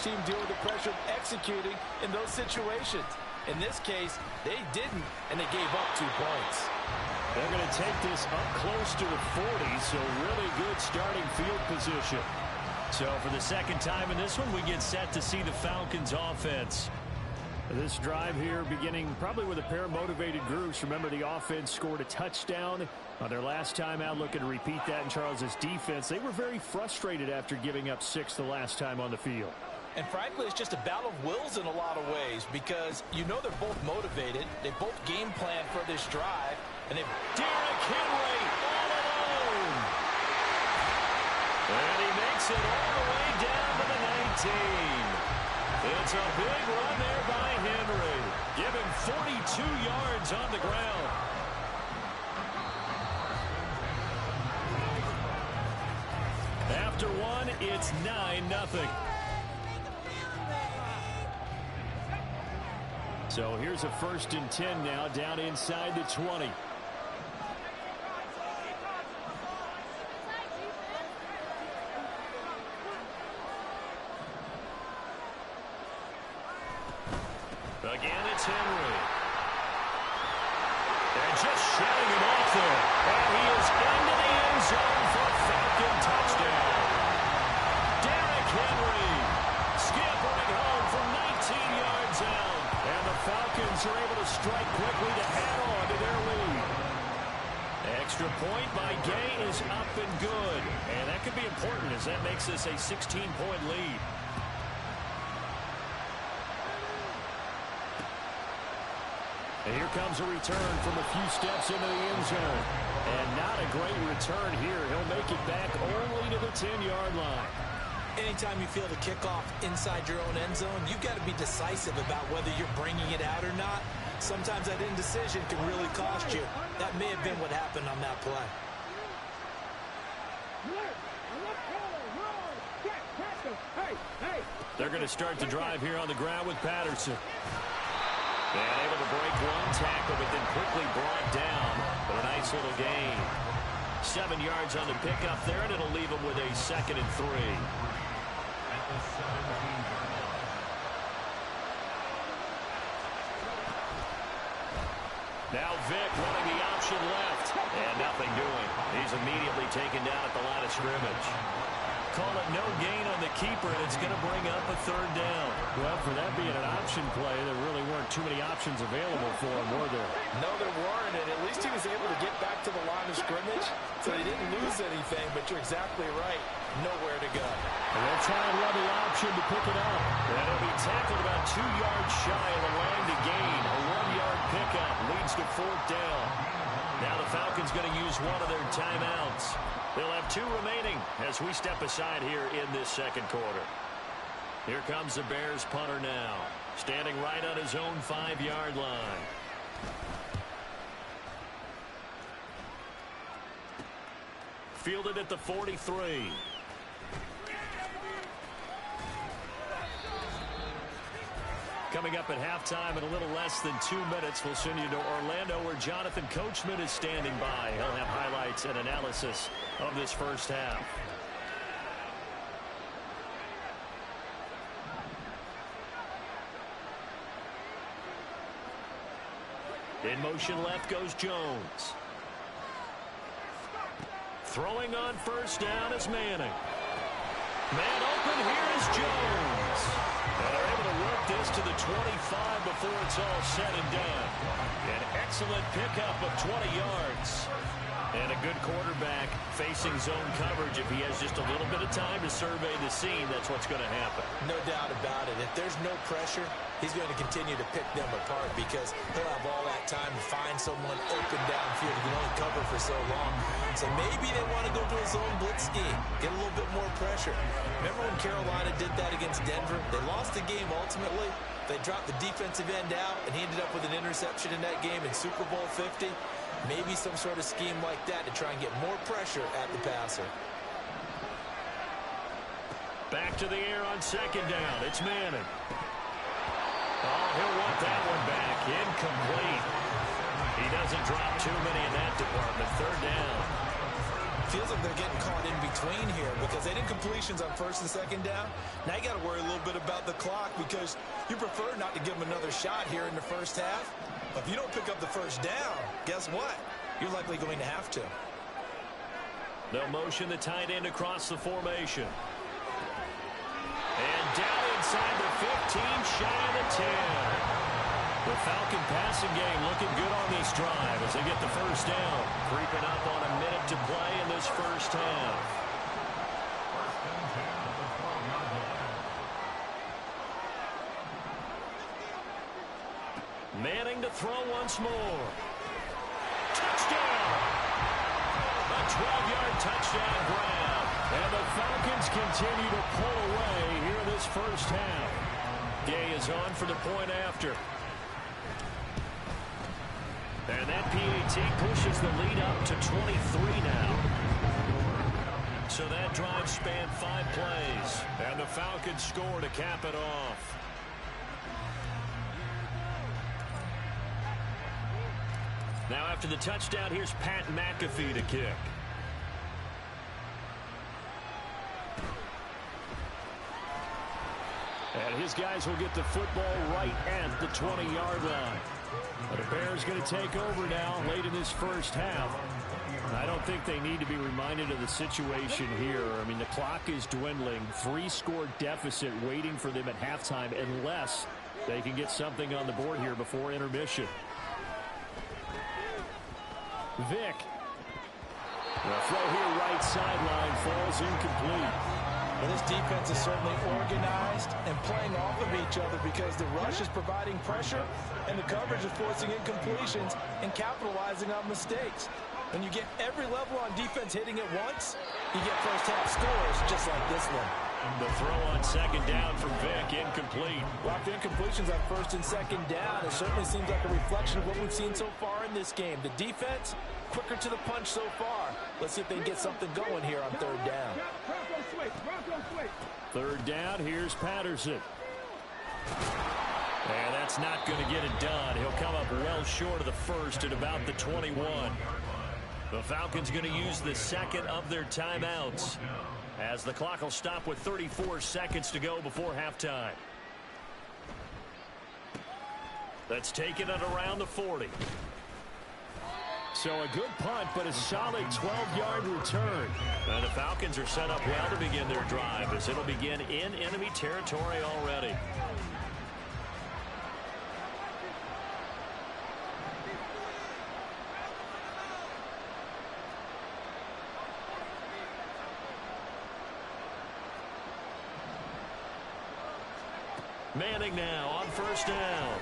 team deal with the pressure of executing in those situations. In this case, they didn't, and they gave up 2 points. They're going to take this up close to the 40, so really good starting field position. So for the second time in this one, we get set to see the Falcons offense. This drive here beginning probably with a pair of motivated groups. Remember, the offense scored a touchdown on their last time out, looking to repeat that in Charles's defense. They were very frustrated after giving up 6 the last time on the field. And frankly, it's just a battle of wills in a lot of ways because you know they're both motivated. They both game plan for this drive. And Derrick Henry all alone. And he makes it all the way down to the 19. It's a big run there by Henry. Give him 42 yards on the ground. After one, it's 9-0. So here's a 1st and 10 now, down inside the 20. Again, it's Henry. And just shutting him off there. And he is into the end zone for a Falcon touchdown. Derrick Henry scampering home from 19 yards out. And the Falcons are able to strike quickly to add on to their lead. Extra point by Gay is up and good. And that could be important as that makes this a 16-point lead. And here comes a return from a few steps into the end zone. And not a great return here. He'll make it back only to the 10-yard line. Anytime you feel the kickoff inside your own end zone, you've got to be decisive about whether you're bringing it out or not. Sometimes that indecision can really cost you. That may have been what happened on that play. They're going to start the drive here on the ground with Patterson. And able to break one tackle, but then quickly brought down. But a nice little gain. 7 yards on the pickup there, and it'll leave him with a 2nd and 3. Now Vick running the option left. And nothing doing. He's immediately taken down at the line of scrimmage. Call it no gain on the keeper, and it's going to bring up a 3rd down. Well, for that being an option play, there really weren't too many options available for him, were there? No, there weren't, and at least he was able to get back to the line of scrimmage, so he didn't lose anything, but you're exactly right. Nowhere to go. And they'll try and run the option to pick it up. And it'll be tackled about 2 yards shy of the line to gain. A 1-yard pickup leads to 4th down. Now the Falcons going to use one of their timeouts. They'll have 2 remaining as we step aside here in this 2nd quarter. Here comes the Bears punter now, standing right on his own 5-yard line. Fielded at the 43. Coming up at halftime in a little less than 2 minutes, we'll send you to Orlando where Jonathan Coachman is standing by. He'll have highlights and analysis of this first half. In motion left goes Jones. Throwing on 1st down is Manning. Man open, here is Jones. And they're able to work this to the 25 before it's all said and done. An excellent pickup of 20 yards. And a good quarterback facing zone coverage. If he has just a little bit of time to survey the scene, that's what's going to happen. No doubt about it. If there's no pressure, he's going to continue to pick them apart because he'll have all that time to find someone open downfield. He can only cover for so long. So maybe they want to go to a zone blitz scheme, get a little bit more pressure. Remember when Carolina did that against Denver? They lost the game ultimately. They dropped the defensive end out, and he ended up with an interception in that game in Super Bowl 50. Maybe some sort of scheme like that to try and get more pressure at the passer. Back to the air on 2nd down. It's Manning. Oh, he'll want that one back. Incomplete. He doesn't drop too many in that department. 3rd down. Feels like they're getting caught in between here because they did completions on 1st and 2nd down. Now you got to worry a little bit about because you prefer not to give them another shot here in the first half. But if you don't pick up the first down, guess what? You're likely going to have to. They'll motion the tight end across the formation. And down inside the 15, shy of the 10. The Falcon passing game looking good on this drive as they get the first down. Creeping up on a minute to play in this first half. Manning to throw once more. Touchdown! A 12-yard touchdown grab. And the Falcons continue to pull away here in this first half. Gay is on for the point after. And that PAT pushes the lead up to 23 now. So that drive spanned 5 plays. And the Falcons score to cap it off. Now after the touchdown, here's Pat McAfee to kick. And his guys will get the football right at the 20-yard line. The Bears going to take over now late in this first half. I don't think they need to be reminded of the situation here. I mean, the clock is dwindling. 3-score deficit waiting for them at halftime unless they can get something on the board here before intermission. Vick. The throw here right sideline falls incomplete. Well, this defense is certainly organized and playing off of each other because the rush is providing pressure and the coverage is forcing incompletions and capitalizing on mistakes. When you get every level on defense hitting at once, you get first half scores just like this one. The throw on second down from Vick, incomplete. Well, the incompletions on first and second down, it certainly seems like a reflection of what we've seen so far in this game. The defense, quicker to the punch so far. Let's see if they can get something going here on third down. Third down, here's Patterson. And that's not going to get it done. He'll come up well short of the first at about the 21. The Falcons going to use the second of their timeouts as the clock will stop with 34 seconds to go before halftime. That's taken at around the 40. So a good punt, but a solid 12-yard return. And the Falcons are set up well to begin their drive as it'll begin in enemy territory already. Manning now on first down.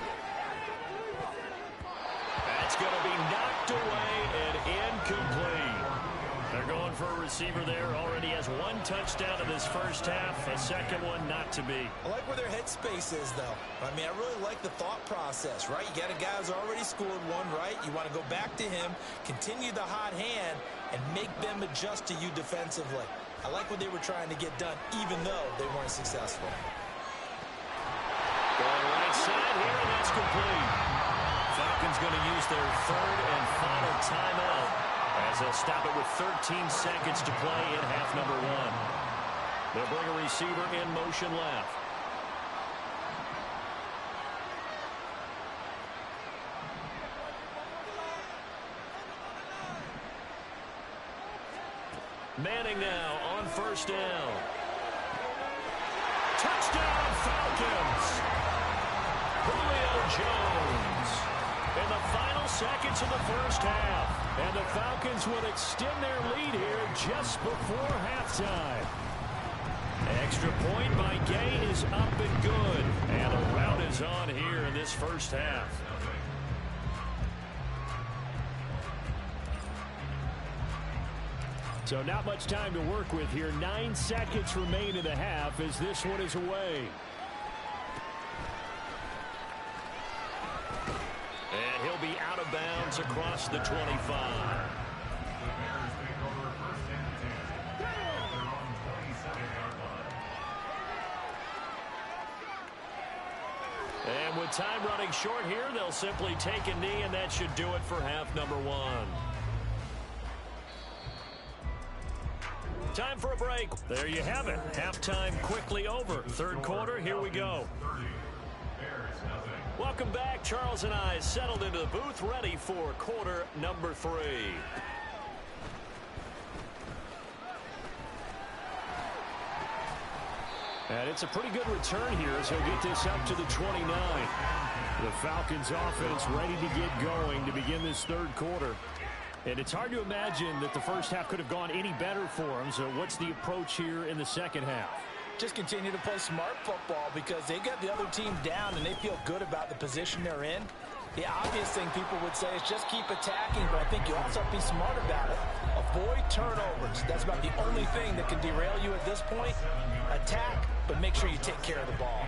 That's going to be knocked away and incomplete. They're going for a receiver there. Already has 1 touchdown in this first half. A second one not to be. I like where their headspace is, though. I mean, I really like the thought process, right? You got a guy who's already scored one, right? You want to go back to him, continue the hot hand, and make them adjust to you defensively. I like what they were trying to get done, even though they weren't successful. Going right side here, and that's complete. Falcons going to use their third and final timeout as they'll stop it with 13 seconds to play in half number 1. They'll bring a receiver in motion left. Manning now on first down. Touchdown Falcons! Julio Jones in the final seconds of the first half. And the Falcons will extend their lead here just before halftime. Extra point by Gay is up and good. And the rout is on here in this first half. So not much time to work with here. 9 seconds remain in the half as this one is away. And he'll be out of bounds across the 25. And with time running short here, they'll simply take a knee, and that should do it for half number 1. Time for a break. There you have it. Halftime quickly over. Third quarter, here we go. Welcome back. Charles and I settled into the booth, ready for quarter number 3. And it's a pretty good return here as he'll get this up to the 29. The Falcons offense ready to get going to begin this third quarter. And it's hard to imagine that the first half could have gone any better for them. So what's the approach here in the second half? Just continue to play smart football because they got the other team down and they feel good about the position they're in. The obvious thing people would say is just keep attacking, but I think you also have to be smart about it. Avoid turnovers. That's about the only thing that can derail you at this point. Attack, but make sure you take care of the ball.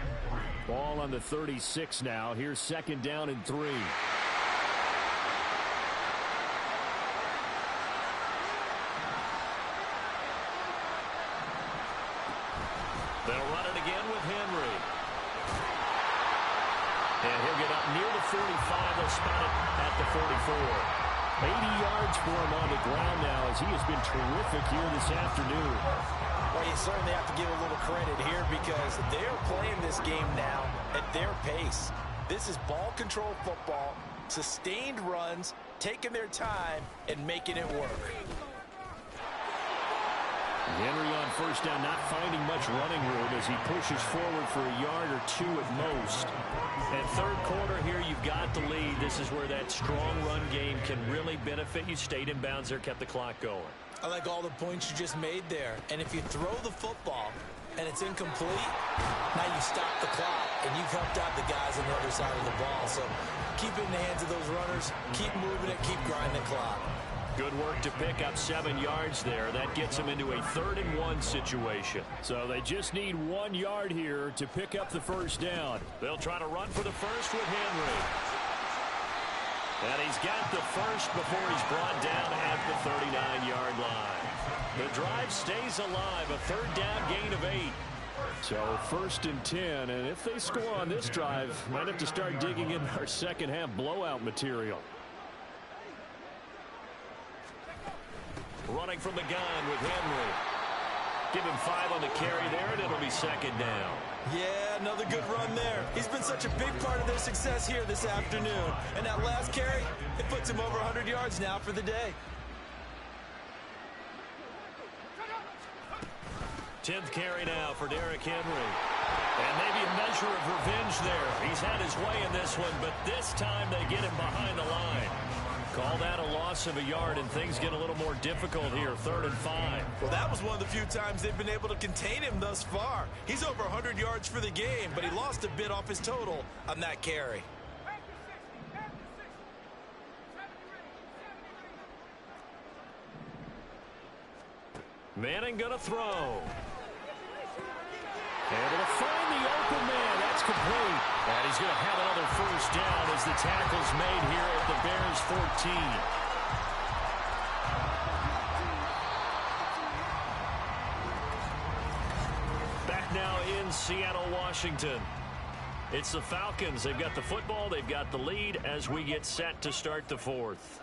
Ball on the 36 now. Here's second down and 3. They'll run it again with Henry. And he'll get up near the 45. They'll spot it at the 44. 80 yards for him on the ground now as he has been terrific here this afternoon. Well, you certainly have to give a little credit here because they're playing this game now at their pace. This is ball control football, sustained runs, taking their time, and making it work. Henry on first down, not finding much running room as he pushes forward for a yard or 2 at most. And third quarter here, you've got the lead. This is where that strong run game can really benefit you. Stayed in bounds there, kept the clock going. I like all the points you just made there. And if you throw the football and it's incomplete, now you stop the clock and you've helped out the guys on the other side of the ball. So keep it in the hands of those runners, keep moving it, keep grinding the clock. Good work to pick up 7 yards there. That gets them into a 3rd and 1 situation. So they just need 1 yard here to pick up the first down. They'll try to run for the first with Henry. And he's got the first before he's brought down at the 39-yard line. The drive stays alive, a 3rd down gain of 8. So 1st and 10, and if they score on this drive, might have to start digging in our second half blowout material. Running from the gun with Henry. Give him 5 on the carry there, and it'll be 2nd down. Yeah, another good run there. He's been such a big part of their success here this afternoon. And that last carry, it puts him over 100 yards now for the day. 10th carry now for Derrick Henry. And maybe a measure of revenge there. He's had his way in this one, but this time they get him behind the line. Call that a loss of a yard, and things get a little more difficult here, 3rd and 5. Well, that was one of the few times they've been able to contain him thus far. He's over 100 yards for the game, but he lost a bit off his total on that carry. Manning gonna throw. Able to find the open man. That's complete. And he's going to have another first down as the tackle's made here at the Bears 14. Back now in Seattle, Washington. It's the Falcons. They've got the football. They've got the lead as we get set to start the 4th.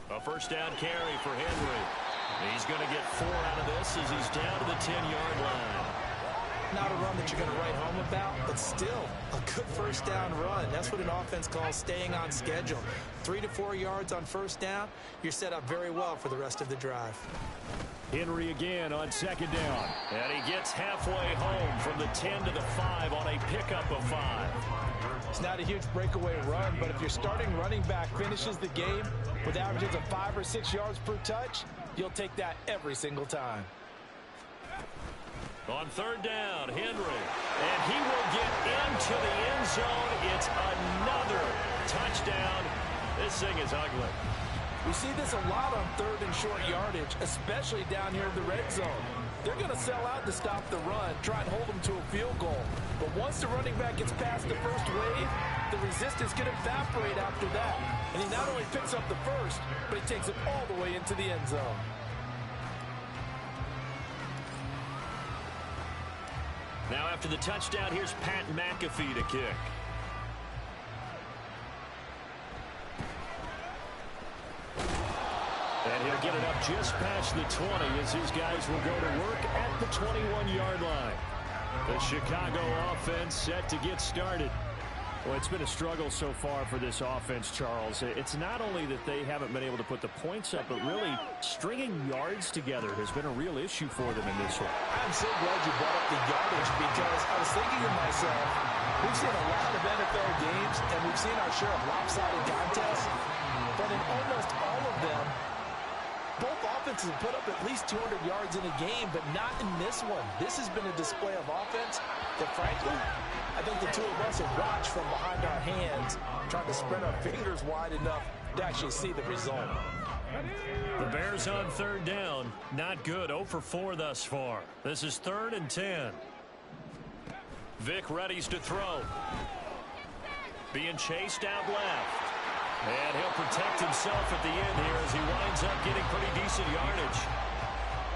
A first down carry for Henry. He's going to get 4 out of this as he's down to the 10-yard line. Not a run that you're going to write home about, but still a good first down run. That's what an offense calls staying on schedule. 3 to 4 yards on first down, you're set up very well for the rest of the drive. Henry again on 2nd down. And he gets halfway home from the 10 to the 5 on a pickup of 5. It's not a huge breakaway run, but if your starting running back finishes the game with averages of 5 or 6 yards per touch, you'll take that every single time. On 3rd down, Henry. And he will get into the end zone. It's another touchdown. This thing is ugly. We see this a lot on 3rd and short yardage, especially down here in the red zone. They're going to sell out to stop the run, try and hold them to a field goal. But once the running back gets past the first wave, the resistance can evaporate after that. And he not only picks up the first, but he takes it all the way into the end zone. Now after the touchdown, here's Pat McAfee to kick. And he'll get it up just past the 20 as his guys will go to work at the 21-yard line. The Chicago offense set to get started. Well, it's been a struggle so far for this offense, Charles. It's not only that they haven't been able to put the points up, but really stringing yards together has been a real issue for them in this one. I'm so glad you brought up the yardage because I was thinking to myself, we've seen a lot of NFL games and we've seen our share of lopsided contests, but in almost all of them, both offenses have put up at least 200 yards in a game, but not in this one. This has been a display of offense that, frankly, I think the two of us have watched from behind our hands, trying to spread our fingers wide enough to actually see the result. The Bears on third down. Not good. 0 for 4 thus far. This is 3rd and 10. Vic readies to throw. Being chased out left. And he'll protect himself at the end here as he winds up getting pretty decent yardage.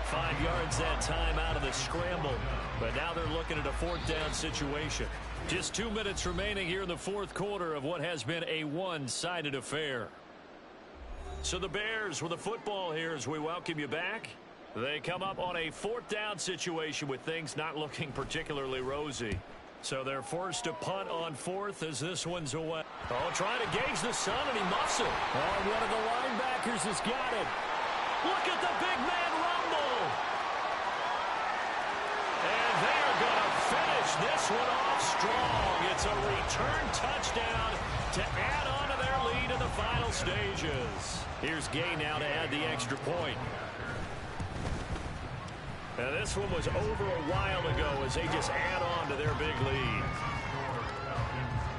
5 yards that time out of the scramble. But now they're looking at a 4th down situation. Just 2 minutes remaining here in the 4th quarter of what has been a one-sided affair. So the Bears with the football here as we welcome you back. They come up on a 4th down situation with things not looking particularly rosy. So they're forced to punt on 4th as this one's away. Oh, trying to gauge the sun, and he muffs it. Oh, one of the linebackers has got it. Look at the big man rumble. And they're going to finish this one off strong. It's a return touchdown to add on to their lead in the final stages. Here's Gay now to add the extra point. Now this one was over a while ago as they just add on to their big lead.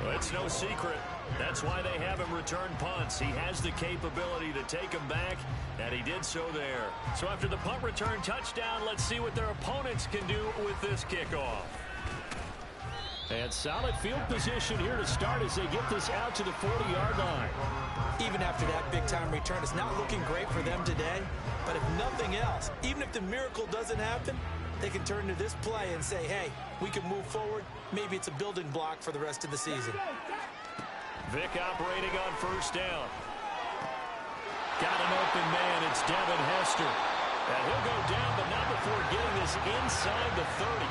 Well, it's no secret. That's why they have him return punts. He has the capability to take them back, and he did so there. So after the punt return touchdown, let's see what their opponents can do with this kickoff. And solid field position here to start as they get this out to the 40-yard line. Even after that big-time return, it's not looking great for them today. But if nothing else, even if the miracle doesn't happen, they can turn to this play and say, hey, we can move forward. Maybe it's a building block for the rest of the season. Vic operating on 1st down. Got an open man. It's Devin Hester. And he'll go down, but not before getting this inside the 30.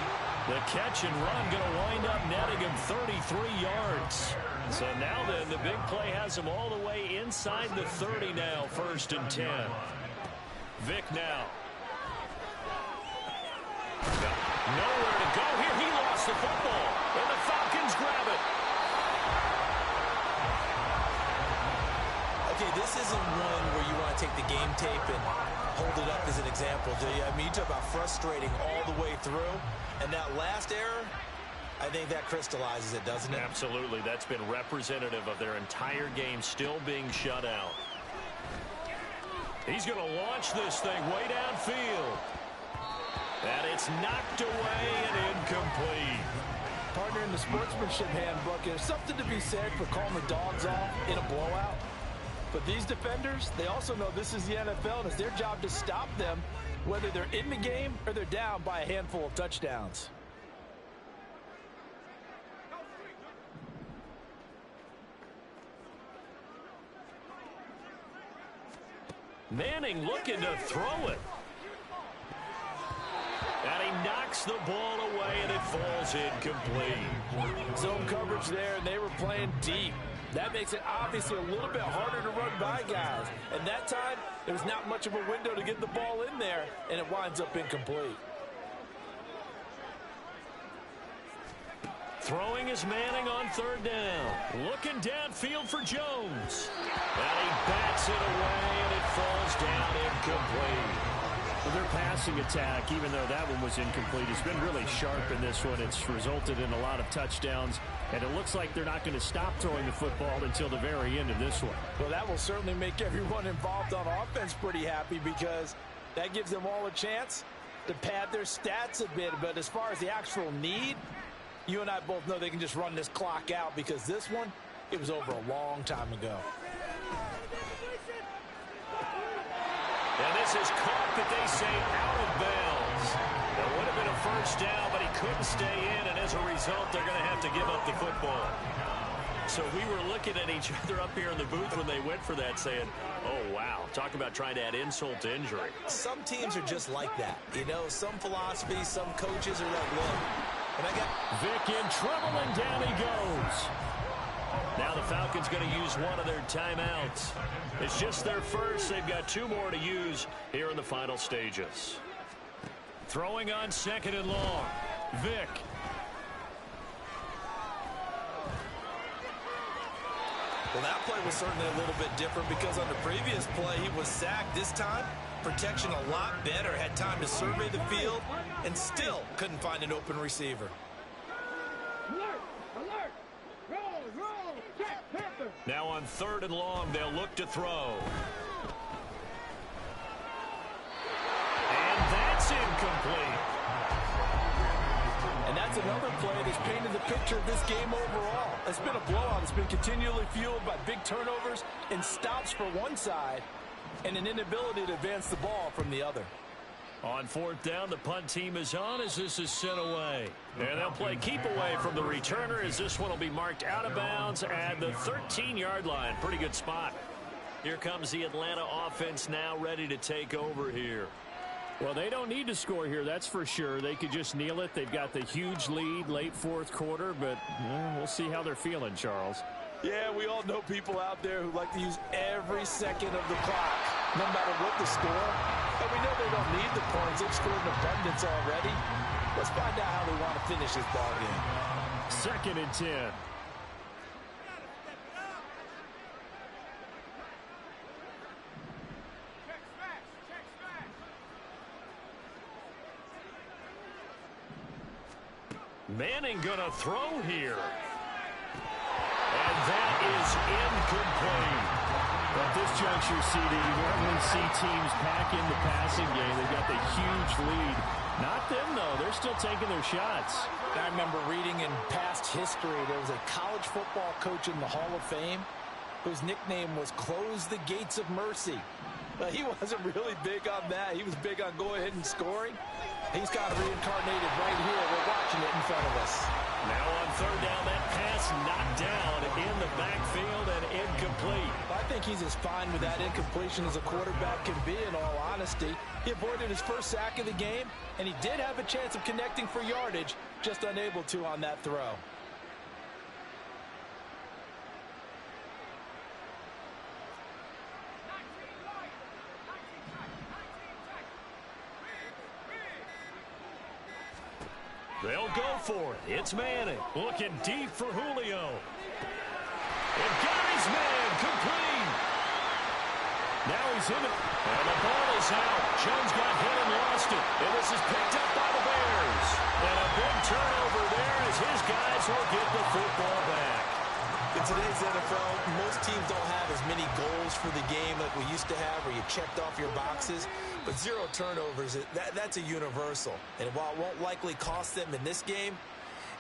The catch and run going to wind up netting him 33 yards. So now then, the big play has him all the way inside the 30 now, 1st and 10. Vic now. Nowhere to go here. He lost the football, and the Falcons grab it. Okay, this isn't one where you want to take the game tape and hold it up as an example, do you? I mean, you talk about frustrating all the way through, and that last error, I think that crystallizes it, doesn't it? Absolutely. That's been representative of their entire game still being shut out. He's going to launch this thing way downfield. And it's knocked away and incomplete. Partner, in the sportsmanship handbook, there's something to be said for calling the dogs off in a blowout. But these defenders, they also know this is the NFL, and it's their job to stop them, whether they're in the game or they're down by a handful of touchdowns. Manning looking to throw it. And he knocks the ball away, and it falls incomplete. Zone coverage there, and they were playing deep. That makes it obviously a little bit harder to run by guys. And that time, there was not much of a window to get the ball in there, and it winds up incomplete. Throwing is Manning on 3rd down. Looking downfield for Jones. And he bats it away, and it falls down incomplete. Well, their passing attack, even though that one was incomplete, has been really sharp in this one. It's resulted in a lot of touchdowns, and it looks like they're not going to stop throwing the football until the very end of this one. Well, that will certainly make everyone involved on offense pretty happy because that gives them all a chance to pad their stats a bit. But as far as the actual need, you and I both know they can just run this clock out because this one, it was over a long time ago. And this is caught, that they say, out of bounds. That would have been a 1st down, but he couldn't stay in, and as a result, they're going to have to give up the football. So we were looking at each other up here in the booth when they went for that, saying, oh, wow, talk about trying to add insult to injury. Some teams are just like that. You know, some philosophies, some coaches are like, look, when I got Vick in trouble, and down he goes. Now the Falcons going to use one of their timeouts. It's just their first. They've got 2 more to use here in the final stages. Throwing on 2nd and long. Vick. Well, that play was certainly a little bit different because on the previous play, he was sacked. This time, protection a lot better. Had time to survey the field and still couldn't find an open receiver. Now on 3rd and long, they'll look to throw. And that's incomplete. And that's another play that's painted the picture of this game overall. It's been a blowout. It's been continually fueled by big turnovers and stops for one side and an inability to advance the ball from the other. On 4th down, the punt team is on as this is sent away. And they'll play keep away from the returner as this one will be marked out of bounds at the 13-yard line. Pretty good spot. Here comes the Atlanta offense now ready to take over here. Well, they don't need to score here, that's for sure. They could just kneel it. They've got the huge lead late 4th quarter, but we'll see how they're feeling, Charles. Yeah, we all know people out there who like to use every second of the clock, no matter what the score. And we know they don't need the points. They've scored in abundance already. Let's find out how they want to finish this ball game. 2nd and 10. Manning gonna throw here. And that is incomplete. At this juncture, CD, you normally see teams pack in the passing game. They've got the huge lead. Not them, though. They're still taking their shots. I remember reading in past history, there was a college football coach in the Hall of Fame whose nickname was Close the Gates of Mercy. But he wasn't really big on that. He was big on going ahead and scoring. He's got reincarnated right here. We're watching it in front of us. Now on 3rd down, that pass knocked down in the backfield and incomplete. I think he's as fine with that incompletion as a quarterback can be, in all honesty. He avoided his first sack of the game, and he did have a chance of connecting for yardage, just unable to on that throw. They'll go for it. It's Manning looking deep for Julio. And got his man complete. Now he's in it. And the ball is out. Jones got hit and lost it. And this is picked up by the Bears. And a big turnover there as his guys will get the football back. In today's NFL, most teams don't have as many goals for the game like we used to have where you checked off your boxes. But 0 turnovers, that's a universal. And while it won't likely cost them in this game,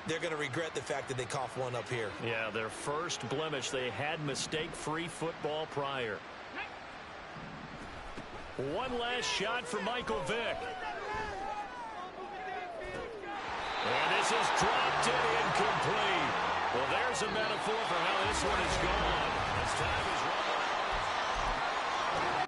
they're going to regret the fact that they coughed one up here. Yeah, their first blemish. They had mistake-free football prior. One last shot for Michael Vick. And this is dropped and incomplete. Well, there's a metaphor for how this one is gone. As time is running.